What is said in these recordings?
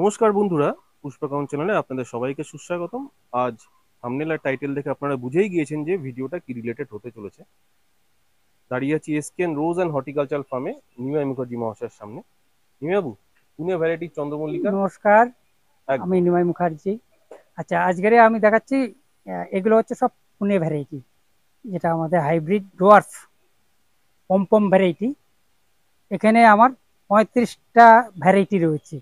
নমস্কার বন্ধুরা, পুষ্পাকাউন্ট চ্যানেলে আপনাদের সবাইকে সুস্বাগতম। আজ থাম্বনেল আর টাইটেল দেখে আপনারা বুঝেই গিয়েছেন যে ভিডিওটা কি রিলেটেড হতে চলেছে। দাঁড়িয়ে আছি এসকেএন রোজ অ্যান্ড হর্টিকালচার ফার্মে নিমাই মুখার্জি মহাশয়ের সামনে। নিমাইবাবু, পুনে ভ্যারাইটি চন্দ্রমল্লিকা। নমস্কার, আমি একদম। নিমাই মুখার্জি। আচ্ছা, আজকের আমি দেখাচ্ছি এগুলো হচ্ছে সব পুনে ভ্যারাইটি, যেটা আমাদের হাইব্রিড ডোয়ার্ফ পমপম ভ্যারাইটি। এখানে আমার 35টা ভ্যারাইটি রয়েছে।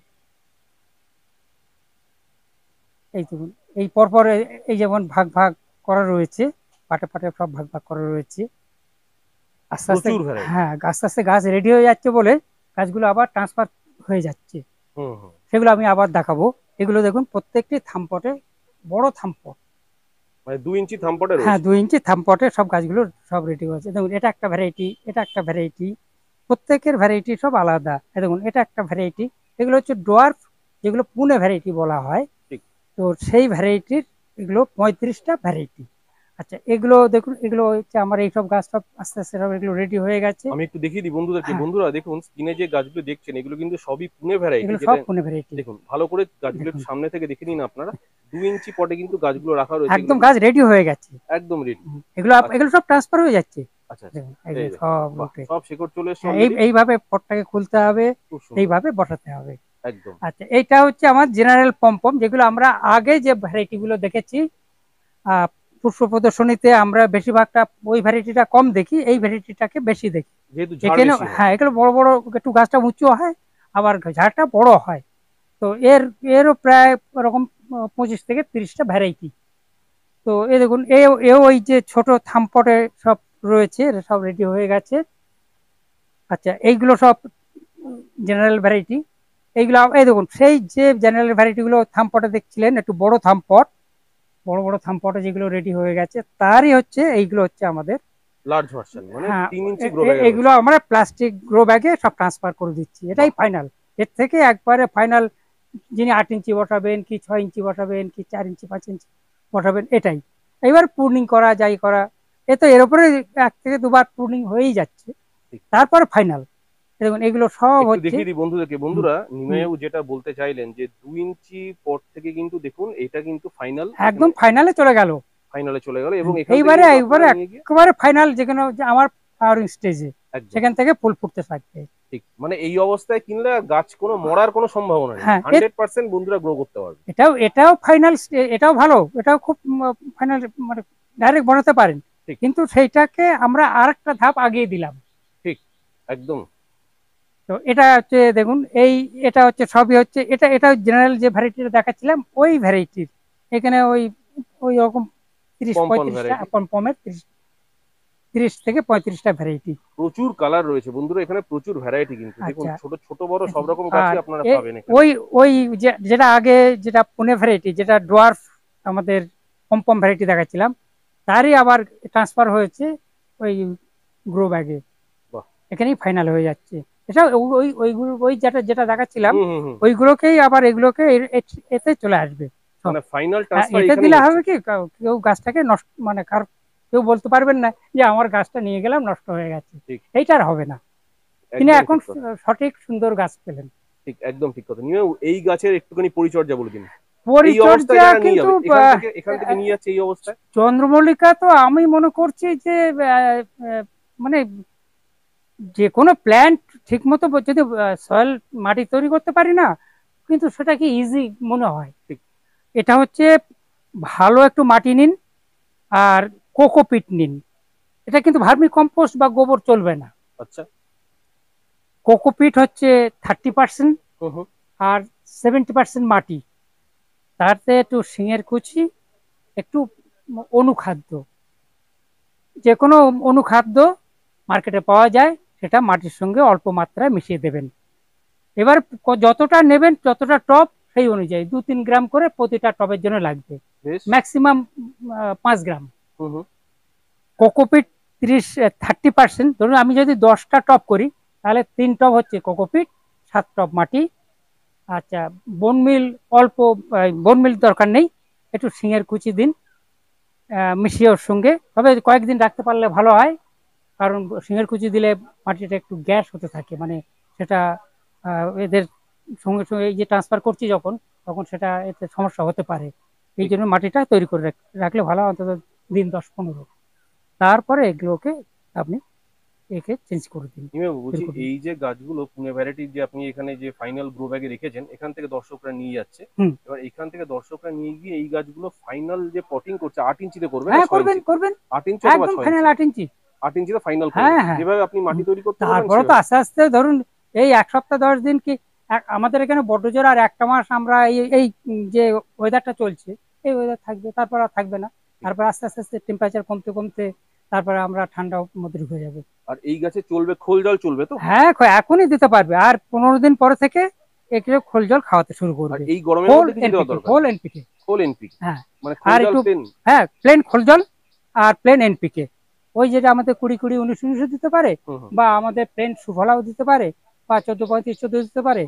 এই দেখুন, এই পরপর এই যেমন ভাগ ভাগ করা রয়েছে, পাটে পাটে সব ভাগ ভাগ করা রয়েছে। আস্তে আস্তে, প্রচুর ভ্যারাইটি। হ্যাঁ, আস্তে আস্তে গাছ রেডি হয়ে যাচ্ছে বলে গাছগুলো আবার ট্রান্সফার হয়ে যাচ্ছে। হুম হুম। সেগুলো আমি আবার দেখাবো। এগুলো দেখুন, প্রত্যেকটি থামপটে, বড় থামপট। মানে 2 ইঞ্চি থাম্পটে হ্যাঁ, রয়েছে। 2 ইঞ্চি থামপটে সব গাছগুলো সব রেডি হয়েছে। দেখুন, এটা একটা ভ্যারাইটি, এটা একটা ভ্যারাইটি, প্রত্যেকের ভ্যারাইটি সব আলাদা। দেখুন, এটা একটা ভ্যারাইটি। এগুলো হচ্ছে ডোয়ার্ফ, যেগুলো পুনে ভ্যারাইটি বলা হয়। ঠিক। তো সেই ভ্যারাইটির এগুলো 35টা ভ্যারাইটি। আচ্ছা, এগুলো দেখুন, এগুলো হচ্ছে আমার এইসব গাছ সব আস্তে আস্তে সব এগুলো রেডি হয়ে গেছে। আমি একটু দেখিয়ে দিই বন্ধুদেরকে। হ্যাঁ, বন্ধুরা দেখুন, স্ক্রিনে যে গাছগুলো দেখছেন এগুলো কিন্তু সবই পুনে ভ্যারাইটি, এগুলো যেটা সব পুনে ভ্যারাইটি। দেখুন ভালো করে গাছগুলো দেখুন, একটু সামনে থেকে দেখে নিন আপনারা। 2 ইঞ্চি পটে কিন্তু গাছগুলো রাখা রয়েছে, এগুলো একদম গাছ কিন্তু রেডি হয়ে গেছে। একদম রেডি। এগুলো আচ্ছা এগুলো সব ট্রান্সফার হয়ে যাচ্ছে। আচ্ছা আচ্ছা। দেখুন, এই এগুলো দেখুন, সব বাহ, রুটে। সব শিকড় চলে এসছে হ্যাঁ, অলরেডি। এইভাবে পটটাকে খুলতে হবে, খুব সুন্দর। এইভাবে বসাতে হবে। একদম। আচ্ছা, এইটা হচ্ছে আমার জেনারেল পম্পম, যেগুলো আমরা আগে যে ভ্যারাইটি গুলো দেখেছি আহ পুষ্প প্রদর্শনীতে, আমরা বেশিরভাগটা ওই ভ্যারাইটিটা কম দেখি, এই ভ্যারাইটিটাকে বেশি দেখি। যেহেতু ঝাড় এখানে, বেশি হয়। হ্যাঁ, এগুলো বড় বড়, একটু গাছটা উঁচু হয়, আবার ঝাড়টা বড় হয়। তো এরও প্রায় ওরকম 25 থেকে 30টা ভ্যারাইটি। তো এ দেখুন, এও ওই যে ছোট থামপটে সব রয়েছে, এটা সব রেডি হয়ে গেছে। আচ্ছা, এইগুলো সব জেনারেল ভ্যারাইটি। এইগুলো এই দেখুন, সেই যে জেনারেল ভ্যারাইটি গুলো থামপটে দেখছিলেন, একটু বড় থামপট, বড় বড় থামপটে যেগুলো রেডি হয়ে গেছে, তারই হচ্ছে এইগুলো হচ্ছে আমাদের। লার্জ ভার্সন মানে হ্যাঁ, 3 ইঞ্চি গ্রো ব্যাগে এগুলো রয়েছে। আমরা প্লাস্টিক গ্রো ব্যাগে সব ট্রান্সফার করে দিচ্ছি, এটাই বাহ। ফাইনাল। এর থেকে একবারে ফাইনাল, যিনি 8 ইঞ্চি বসাবেন কি 6 ইঞ্চি বসাবেন কি 4 ইঞ্চি 5 ইঞ্চি বসাবেন, এটাই। এবার প্রুনিং করা যাই করা, এ তো এর উপরে 1 থেকে 2 বার প্রুনিং হয়েই যাচ্ছে, ঠিক। তারপর ফাইনাল। দেখুন, এগুলো সব একটু হচ্ছে। দেখিয়ে দিই বন্ধুদেরকে। হুম, বন্ধুরা, হুম, নিমাইবাবু যেটা বলতে চাইলেন যে 2 ইঞ্চি পর থেকে কিন্তু দেখুন এটা কিন্তু ফাইনাল, এখানে একদম ফাইনালে চলে গেল। ফাইনালে চলে গেল এবং এখান থেকে এইবারে কিন্তু আপনারা এইবারে নিয়ে গিয়ে একেবারে ফাইনাল, যেখানে যে আমার ফ্লাওয়ারিং স্টেজে, একদম সেখান থেকে ফুল ফুটতে থাকবে। ঠিক। মানে এই অবস্থায় কিনলে গাছ কোনো মরার কোনো সম্ভাবনা নেই, হ্যাঁ, 100% বন্ধুরা গ্রো করতে পারবে। এটাও ফাইনাল, এটাও ভালো, এটাও খুব ফাইনাল, মানে ডাইরেক্ট বানাতে পারেন। ঠিক। কিন্তু সেইটাকে আমরা আরেকটা ধাপ আগিয়ে দিলাম। ঠিক। একদম। তো এটা হচ্ছে দেখুন, এটা হচ্ছে সবই হচ্ছে, এটা জেনারেল যে ভ্যারাইটিটা দেখাচ্ছিলাম ওই ভ্যারাইটির। এখানে ওই ওই রকম তিরিশ পম্পন পঁয়ত্রিশটা ভ্যারাইটি। পমের 30 থেকে 35টা ভ্যারাইটি। প্রচুর কালার রয়েছে বন্ধুরা, এখানে প্রচুর ভ্যারাইটি কিন্তু দেখুন, আচ্ছা, ছোট ছোট বড় সব দেখুন, রকম আর গাছই আপনারা পাবেন এখানে। ওই ওই যেটা আগে, যেটা পুনে ভ্যারাইটি, যেটা ডোয়ার্ফ আমাদের পম্পম ভ্যারাইটি দেখাচ্ছিলাম, তারই আবার ট্রান্সফার হয়েছে ওই গ্রো ব্যাগে। বাহ। এখানেই ফাইনাল হয়ে যাচ্ছে। এটা ওইগুলো, ওই যেটা যেটা দেখাচ্ছিলাম, হুম হুম হুম। ওইগুলোকেই আবার এগুলোকে এতে চলে আসবে সব। মানে ফাইনাল ট্রান্সফার এতে এখানেই দিলে হচ্ছে। হবে কি, কেউ গাছটাকে নষ্ট, মানে কেউ বলতে পারবেন না যে আমার গাছটা নিয়ে গেলাম নষ্ট হয়ে গেছে। ঠিক। এইটা আর হবে না। তিনি একদমই এখন ঠিক কথা। সঠিক সুন্দর গাছ পেলেন। ঠিক, একদম ঠিক কথা। নিয়ে এই গাছের একটুখানি পরিচর্যা বলে দিন। এই অবস্থায় পরিচর্যা যারা নিয়ে কিন্তু যাবে, এখান থেকে নিয়ে যাচ্ছে এই অবস্থায়। চন্দ্রমল্লিকা তো আমি মনে করছি যে মানে যে কোনো প্ল্যান্ট ঠিক মতো যদি সয়েল, মাটি তৈরি করতে পারি না, কিন্তু সেটা কি ইজি মনে হয়। ঠিক। এটা হচ্ছে, ভালো একটু মাটি নিন, আর কোকোপিট নিন। এটা কিন্তু ভার্মি কম্পোস্ট বা গোবর চলবে না। আচ্ছা। কোকোপিট হচ্ছে 30%, হুম হুম। আর 70% মাটি, তাতে একটু শিঙের কুচি, একটু অনুখাদ্য, যে কোনো অনুখাদ্য মার্কেটে পাওয়া যায়, সেটা মাটির সঙ্গে অল্প মাত্রায় মিশিয়ে দেবেন। এবার যতটা নেবেন, যতটা টব, সেই অনুযায়ী 2-3 গ্রাম করে প্রতিটা টবের জন্য লাগবে। বেশ। ম্যাক্সিমাম 5 গ্রাম। হুম হুম। কোকোপিট 30 30%, ধরুন আমি যদি 10টা টব করি, তাহলে 3 টব হচ্ছে কোকোপিট, 7 টব মাটি। আচ্ছা, বনমিল অল্প, বনমিল দরকার নেই, একটু শিঙের কুচি দিন মিশিয়ে ওর সঙ্গে, তবে কয়েকদিন রাখতে পারলে ভালো হয়। কারণ শিঙের কুচি দিলে মাটিটা একটু গ্যাস হতে থাকে, মানে সেটা এদের সঙ্গে সঙ্গে এই যে ট্রান্সফার করছি যখন, তখন সেটা এতে সমস্যা হতে পারে। এই জন্য মাটিটা তৈরি করে রাখলে ভালো, অন্তত দিন 10-15। তারপরে এগুলোকে আপনি একে চেঞ্জ করে দিন, বের বলছি করে দিন। এই যে গাছগুলো পুনে ভ্যারাইটির যে আপনি এখানে যে ফাইনাল গ্রো ব্যাগে রেখেছেন, এখান থেকে দর্শকরা নিয়ে যাচ্ছে, হুম। এবার এখান থেকে দর্শকরা নিয়ে গিয়ে এই গাছগুলো ফাইনাল যে পটিং করছে 8 ইঞ্চিতে করবে না হ্যাঁ, 6 করবেন ইঞ্চি? করবেন 8 ইঞ্চি অথবা একদম 6 ফাইনাল ইঞ্চি 8 ইঞ্চি। 8 ইঞ্চিতে ফাইনাল করে হ্যাঁ, দেবেন, হ্যাঁ। যেভাবে আপনি মাটি তৈরি করতে বলবেন তারপরে তো সেভাবে। আস্তে আস্তে ধরুন এই 1 সপ্তাহ 10 দিন কি, আমাদের এখানে বড্ড জোর আর 1টা মাস আমরা এই এই যে ওয়েদারটা চলছে, এই ওয়েদার থাকবে, তারপর আর থাকবে না। তারপর আস্তে আস্তে আস্তে টেম্পারেচার কমতে কমতে তারপরে আমরা ঠান্ডার মধ্যে ঢুকে যাবে। আর এই গাছে চলবে খোল জল চলবে তো? হ্যাঁ, এখনই দিতে পারবে, আর 15 দিন পরে থেকে একটু খোল জল খাওয়াতে শুরু আর করবে। এই গরমের খোল মধ্যে কিছু দেওয়ার এনপিকে, দরকার খোল নেই? এনপিকে। খোল এনপিকে? হ্যাঁ, মানে খোল আর জল একটু, প্লেন? হ্যাঁ প্লেন খোল জল আর প্লেন এনপিকে। ওই যেটা আমাদের 20-20-19-19 দিতে পারে, হুম হুম। বা আমাদের প্লেন সুফলাও দিতে পারে, বা 14-35-14 দিতে পারে।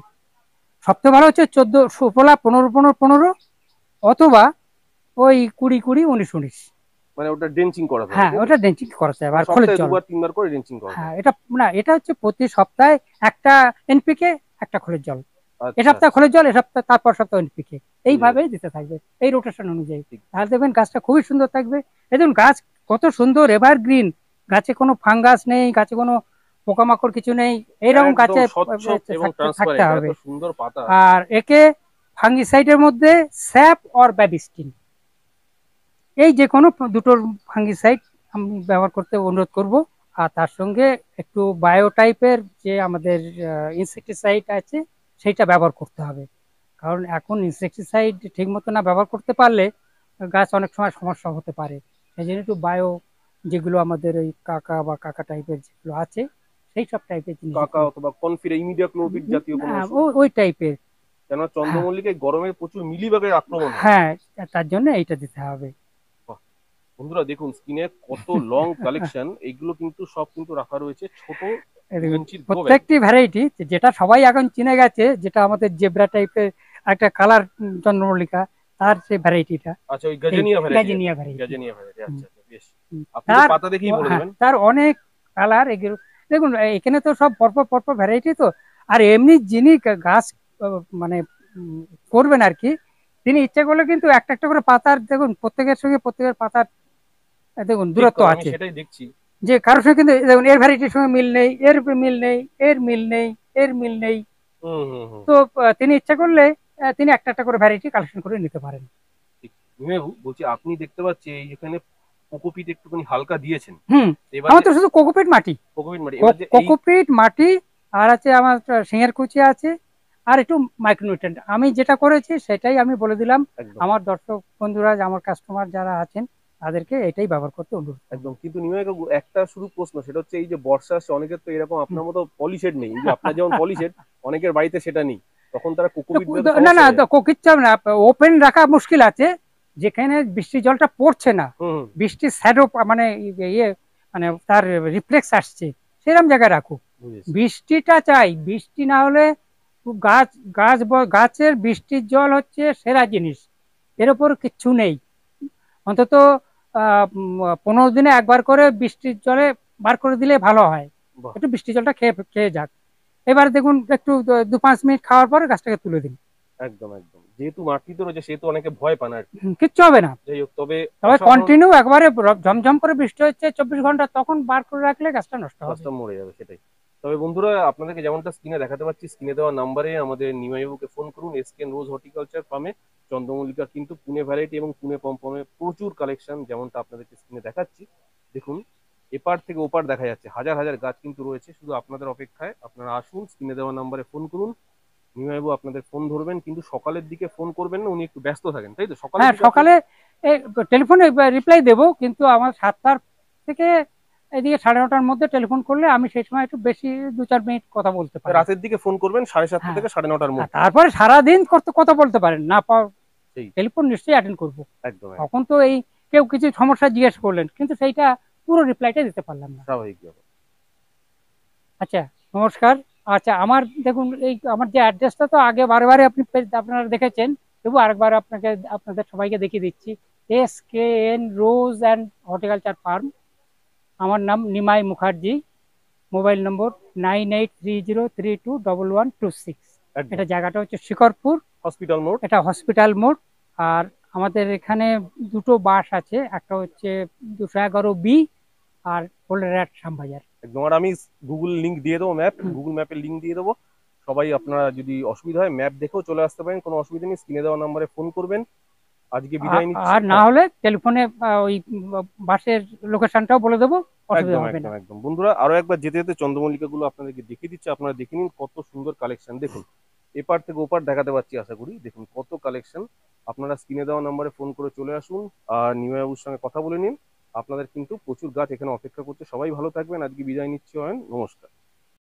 সবচেয়ে ভালো হচ্ছে 14 সুফলা 15-15-15, অথবা ওই 20-20-19-19। মানে ওটা ড্রেঞ্চিং করাতে হবে হ্যাঁ, তাই তো? ওটা ড্রেঞ্চিং করা যায়, মানে আর খোলের সপ্তাহে জল। 2-3 বার করে ড্রেঞ্চিং করাতে হ্যাঁ, হবে? এটা না, এটা হচ্ছে প্রতি সপ্তাহে একটা এনপিকে, একটা খোলের জল। এ আচ্ছা সপ্তাহে আচ্ছা। খোলের জল, এ সপ্তাহ, তারপর সপ্তাহ এনপিকে, বুঝে এইভাবেই গেছি। দিতে থাকবে, এই রোটেশন অনুযায়ী। ঠিক। তাহলে দেখবেন গাছটা খুবই সুন্দর থাকবে। এই দেখুন গাছ কত সুন্দর এভারগ্রিন, গাছে কোনো ফাঙ্গাস নেই, গাছে কোনো পোকামাকড় কিছু নেই, এইরকম একদম গাছে স্বচ্ছ এবং থাকতে থাকতে ট্রান্সপারেন্ট, এত হবে। সুন্দর পাতা। আর একে ফাঙ্গিসাইডের মধ্যে স্যাপ অর ব্যাবিস্টিন, এই যে কোনো দুটোর ফাঙ্গিসাইড আমি ব্যবহার করতে অনুরোধ করব। আর তার সঙ্গে একটু বায়ো টাইপের যে আমাদের ইনসেকটিসাইড আছে, সেইটা ব্যবহার করতে হবে। কারণ এখন ইনসেকটিসাইড ঠিক মতো না ব্যবহার করতে পারলে গাছ অনেক সময় সমস্যা হতে পারে। সেই জন্য একটু বায়ো, যেগুলো আমাদের ওই কাকা বা কাকা টাইপের যেগুলো আছে, সেই সব টাইপের কাকা জিনিসগুলো। অথবা কনফিডা ইমিডাক্লোপিড জাতীয় কোনো ওষুধ? ওই টাইপের। কেন হ্যাঁ, চন্দ্রমল্লিকায় গরমে প্রচুর মিলিবাগের আক্রমণ হয়। হ্যাঁ, তার জন্য এইটা দিতে হবে। বাহ! বন্ধুরা দেখুন স্ক্রিনে কত লং কালেকশন, এগুলো কিন্তু সব কিন্তু রাখা রয়েছে ছোট এই 2 দেখুন, ইঞ্চির গ্রো ব্যাগে। প্রত্যেকটি ভ্যারাইটি, যেটা সবাই এখন চিনে গেছে, যেটা আমাদের জেব্রা টাইপের একটা কালার চন্দ্রমল্লিকা, তার সেই ভ্যারাইটিটা, আচ্ছা, ওই এই গাজেনিয়া ভ্যারাইটি আছে? Gazania variety. গাজেনিয়া ভ্যারাইটি, আচ্ছা আচ্ছা, বেশ। আপনি তো তার পাতা দেখেই বলে হ্যাঁ, দেবেন। তার অনেক কালার এগুলো। দেখুন এখানে তো সব পরপর পরপর ভ্যারাইটি তো। আর এমনি যিনি গাছ মানে উম, করবেন আর কি, তিনি ইচ্ছা করলে কিন্তু একটা একটা করে পাতার, দেখুন প্রত্যেকের সঙ্গে প্রত্যেকের পাতার দেখুন ঠিক দূরত্ব তো, আমি আছে। সেটাই দেখছি। যে কারোর সঙ্গে কিন্তু দেখুন এর ভ্যারাইটির সঙ্গে মিল নেই, এর মিল নেই, এর মিল নেই, এর মিল নেই। হুম হুম হুম। তো তিনি ইচ্ছা করলে তিনি একটা একটা করে ভ্যারাইটি কালেকশন করে নিতে পারেন। ঠিক। নিমেবু বলছি, আপনি দেখতে পাচ্ছি এই যেখানে কোকোপিট একটুখানি হালকা দিয়েছেন। হুম। এবার আমার যে তো শুধু কোকোপিট মাটি, কোকোপিট মাটি, এবার যে এই কোকোপিট মাটি, আর আছে আমার সিঙের কুচি আছে, আর একটু মাইক্রোনিউট্রেন্ট। আমি যেটা করেছি সেটাই আমি বলে দিলাম। একদম আমার দর্শক বন্ধুরা, আমার কাস্টমার যারা আছেন, তাদেরকে এটাই ব্যবহার করতে অনুরোধ করবো। একদম। কিন্তু নিমাইবাবু একটা শুধু প্রশ্ন, সেটা হচ্ছে এই যে বর্ষা আসছে, অনেকের তো এরকম হুম। আপনার মতো পলিশেড নেই, এই যে আপনার যেমন পলিশেড, অনেকের বাড়িতে সেটা নেই, তখন তারা কোকোপিট দিলে তো না সমস্যা না, হয়ে যাবে। কিচ্ছু হবে না, ওপেন রাখা মুশকিল আছে। যেখানে বৃষ্টির জলটা পড়ছে না, হুম হুম। বৃষ্টির শ্যাডো মানে ইয়ে, মানে তার রিফ্লেক্স আসছে, সেরকম জায়গায় রাখো। বুঝেছি। বৃষ্টিটা চাই, বৃষ্টি না হলে গাছ, গাছের বৃষ্টির জল হচ্ছে সেরা জিনিস, এর ওপর কিচ্ছু নেই। অন্তত 15 দিনে একবার করে বৃষ্টির জলে বার করে দিলে ভালো হয়। বাহ! একটু বৃষ্টির জলটা খেয়ে খেয়ে যাক। এবার দেখুন একটু 2-5 মিনিট খাওয়ার পরে গাছটাকে তুলে দিন। একদম একদম, যেহেতু মাটিতে রয়েছে সেহেতু অনেকে ভয় পান আর কি। কিচ্ছু হবে না। যাই হোক, তবে তবে অসাধারণ। কন্টিনিউ একবারে ঝমঝম করে বৃষ্টি হচ্ছে 24 ঘন্টা, তখন বার করে রাখলে গাছটা নষ্ট হবে। গাছটা মরে যাবে, সেটাই। তবে বন্ধুরা আপনাদেরকে যেমনটা স্ক্রিনে দেখাতে পাচ্ছি, স্ক্রিনে দেওয়া নাম্বারে আমাদের নিমাইবাবুকে ফোন করুন। এসকেন রোজ হর্টিকালচার ফার্মে চন্দ্রমল্লিকা কিন্তু পুনে ভ্যারাইটি এবং পুনে পমপমে প্রচুর কালেকশন, যেমনটা আপনাদেরকে স্ক্রিনে দেখাচ্ছি। দেখুন এপার থেকে ওপার দেখা যাচ্ছে, হাজার হাজার গাছ কিন্তু রয়েছে, শুধু আপনাদের অপেক্ষায়। আপনারা আসুন, স্ক্রিনে দেওয়া নাম্বারে ফোন করুন। নিমাইবাবু আপনাদের ফোন ধরবেন, কিন্তু সকালের দিকে ফোন করবেন না, উনি একটু ব্যস্ত থাকেন, তাই তো? সকালের হ্যাঁ, দিকে আপনি সকালে টেলিফোনে রিপ্লাই দেবো, কিন্তু আমার 7টার থেকে এদিকে 9:30টার মধ্যে টেলিফোন করলে আমি সেই সময় একটু বেশি 2-4 মিনিট কথা বলতে পারি। রাতের দিকে ফোন করবেন 7:30 হ্যাঁ, থেকে 9:30টার আর মধ্যে। তারপরে সারাদিন কথা বলতে পারেন না, সেই টেলিফোন নিশ্চয়ই অ্যাটেন্ড করবো। একদম একদম তখন তো এই কেউ কিছু সমস্যা জিজ্ঞেস করলেন, কিন্তু সেইটা পুরো রিপ্লাইটা দিতে পারলাম না। স্বাভাবিক ব্যাপার। আচ্ছা, নমস্কার। আচ্ছা, আমার দেখুন এই আমার যে অ্যাড্রেসটা তো আগে বারে বারে আপনারা দেখেছেন, তবু আরেকবার আপনাদের সবাইকে দেখিয়ে দিচ্ছি। SKN rose and horticulture farm. আমার নাম নিমাই মুখার্জি। মোবাইল নম্বর 9830321126। একদম। এটা জায়গাটা হচ্ছে শিকরপুর, হসপিটাল মোড়। এটা হসপিটাল মোড়। আর আমাদের এখানে দুটো বাস আছে, একটা হচ্ছে 211B আর কোলারহাট শ্যামবাজার। একদম। আর আমি গুগল লিংক দিয়ে দেবো, হুম। গুগল ম্যাপের লিংক দিয়ে দেবো। সবাই আপনারা যদি অসুবিধা হয় ম্যাপ দেখেও চলে আসতে পারেন, কোনো অসুবিধা নেই। স্ক্রিনে দেওয়া নাম্বারে ফোন করবেন। আজকে বিদায় নিচ্ছি। আর না হ্যাঁ, হলে টেলিফোনে ওই বাসের লোকেশনটাও বলে দেবো, অসুবিধা একদম হবে না। একদম একদম। বন্ধুরা আরো একবার যেতে যেতে চন্দ্রমল্লিকা গুলো আপনাদেরকে দেখিয়ে দিচ্ছে, আপনারা দেখে নিন কত সুন্দর কালেকশন। দেখুন এপার থেকে ওপার দেখাতে পারছি আশা করি। দেখুন কত কালেকশন। আপনারা স্ক্রিনে দেওয়া নাম্বারে ফোন করে চলে আসুন আর নিউবাবুর সঙ্গে কথা বলে নিন। আপনাদের কিন্তু প্রচুর গাছ এখানে অপেক্ষা করছে। সবাই ভালো থাকবেন, আজকে বিদায় নিচ্ছি। নমস্কার।